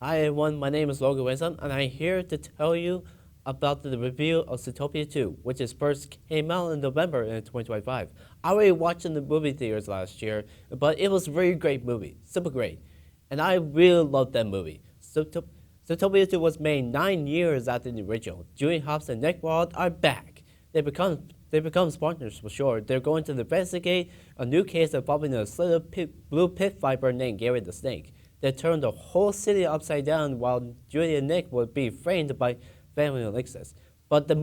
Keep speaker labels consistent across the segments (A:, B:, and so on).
A: Hi everyone, my name is Logan Wiersum, and I'm here to tell you about the review of Zootopia 2, which is first came out in November in 2025. I already watched it in the movie theaters last year, but it was a very great movie, super great, and I really loved that movie. Zootopia 2 was made 9 years after the original. Julie Hopps and Nick Wald are back. They become partners for sure. They're going to investigate a new case involving a blue pit viper named Gary the Snake. They turned the whole city upside down while Judy and Nick would be framed by family elixirs. But that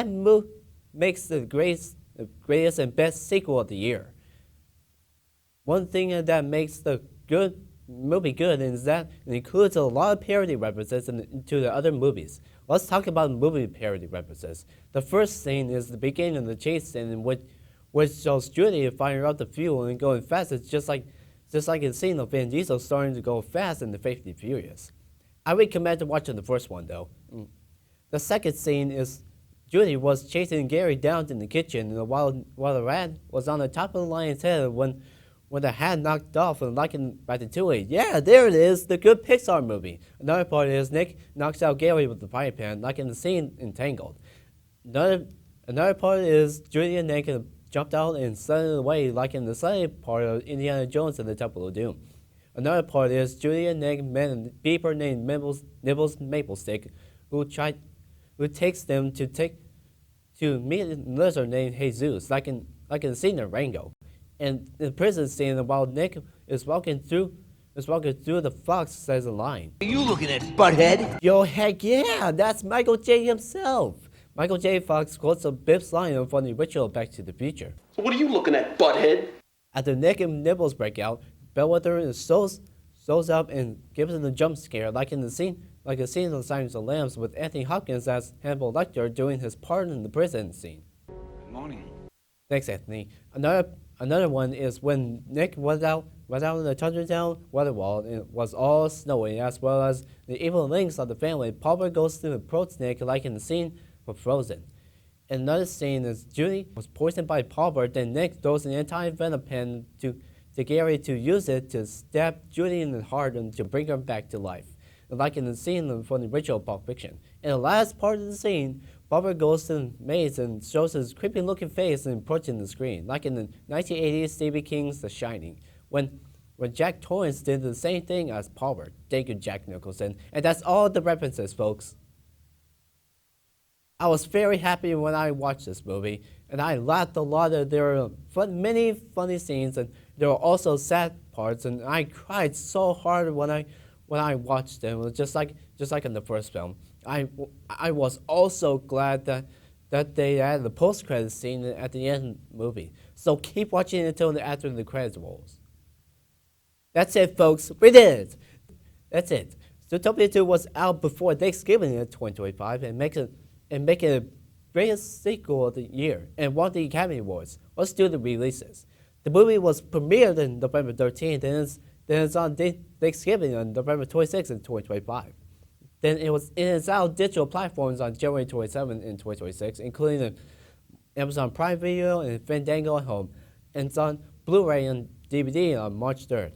A: move makes the greatest and best sequel of the year. One thing that makes the good movie good is that it includes a lot of parody references to the other movies. Let's talk about movie parody references. The first scene is the beginning of the chase scene in which shows Judy firing up the fuel and going fast. It's just like a scene of Vin Diesel starting to go fast in the Fast and Furious. I recommend watching the first one though. The second scene is Judy was chasing Gary down in the kitchen while the rat was on the top of the lion's head when the hat knocked off and like in Ratatouille. Yeah, there it is, the good Pixar movie. Another part is Nick knocks out Gary with the fire pan, like in the scene in Tangled. Another part is Judy and Nick jumped out and slid away, like in the second part of Indiana Jones and the Temple of Doom. Another part is Judy and Nick met a beeper named Nibbles Maplestick, who takes them to meet a lizard named Jesus, like in the scene in Rango. And in the prison scene, while Nick is walking through, the fox says a line.
B: Are you looking at, butthead?
A: Yo, heck yeah, that's Michael J. himself. Michael J. Fox quotes a Biff's line from the original Back to the Future.
C: So what are you looking at, butthead?
A: After Nick and Nibbles break out, Bellwether shows up and gives them a jump scare, like the scene of Silence of the Lambs with Anthony Hopkins as Hannibal Lecter doing his part in the prison scene.
B: Good morning.
A: Thanks, Anthony. Another one is when Nick was out in the Tundra Town Weatherwall and it was all snowy, as well as the evil links of the family. Palmer goes to approach Nick, like in the scene for Frozen. Another scene is Judy was poisoned by Palmer, then Nick throws an anti-venom pen to Gary to use it to stab Judy in the heart and to bring her back to life, like in the scene from the original Pulp Fiction. In the last part of the scene, Barbara goes to the maze and shows his creepy-looking face and approaching the screen, like in the 1980s Stephen King's The Shining, when Jack Torrance did the same thing as Palmer. Thank you, Jack Nicholson. And that's all the references, folks. I was very happy when I watched this movie, and I laughed a lot. There were many funny scenes, and there were also sad parts, and I cried so hard when I watched them, just like in the first film. I was also glad that they added the post-credits scene at the end of the movie. So keep watching until after the credits rolls. That's it, folks. We did it. That's it. Zootopia 2 was out before Thanksgiving in 2025 and make it the greatest sequel of the year and won the Academy Awards. Let's do the releases. The movie was premiered on November 13th, and it's on Thanksgiving on November 26th in 2025. Then it is out on digital platforms on January 27th in 2026, including Amazon Prime Video and Fandango at Home, and it's on Blu-ray and DVD on March 3rd.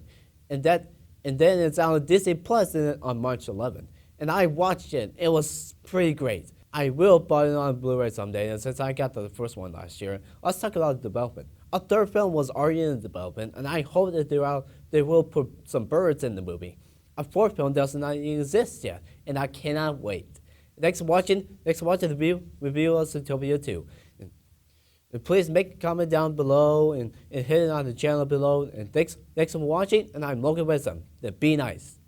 A: And then it's out on Disney Plus on March 11th. And I watched it. It was pretty great. I will buy it on Blu-ray someday, and since I got the first one last year, let's talk about the development. A third film was already in development, and I hope that they will put some birds in the movie. A fourth film does not exist yet, and I cannot wait. Thanks for watching the review of Zootopia 2. And please make a comment down below and hit it on the channel below. And thanks for watching, and I'm Logan Wiersum. Be nice.